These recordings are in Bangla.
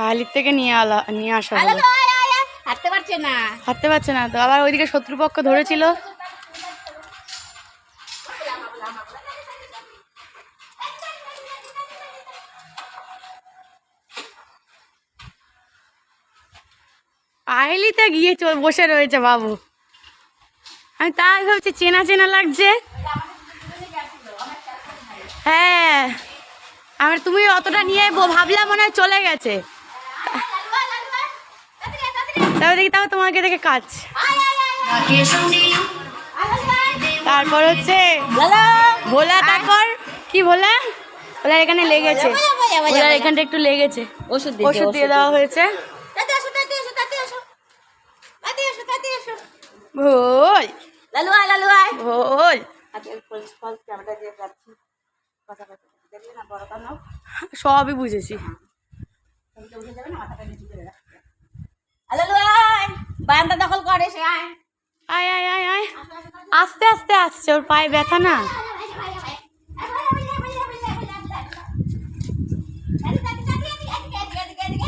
আলির থেকে নিয়ে আসা হলো। হাঁটতে পারছে না তো, আবার ওইদিকে শত্রুপক্ষ ধরেছিল। আইলিতে গিয়ে বসে রয়েছে বাবু। আমি তাই ভাবছি চেনা চেনা লাগছে। হ্যাঁ, আমার তুমি অতটা নিয়ে ভাবলাম মনে হয় চলে গেছে। তারপর দেখি তাও তোমাকে দেখে কাজ। তারপর হচ্ছে ভোলা, তারপর কি ভোলা ভোলার এখানে লেগেছে, ভোলার এখানটা একটু লেগেছে, ওষুধ দিয়ে দেওয়া হয়েছে। ভোল ভোল সবই বুঝেছি। বারান্দা দখল করে সে। আয় আয় আয় আয়, আস্তে আস্তে আসছে, ওর পায়ে ব্যথা না।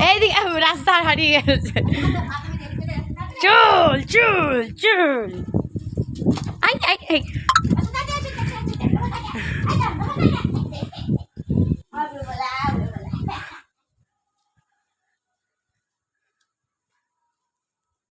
এইদিকে রাস্তা হারিয়ে গেছে। চল চল চল, আই আই আই।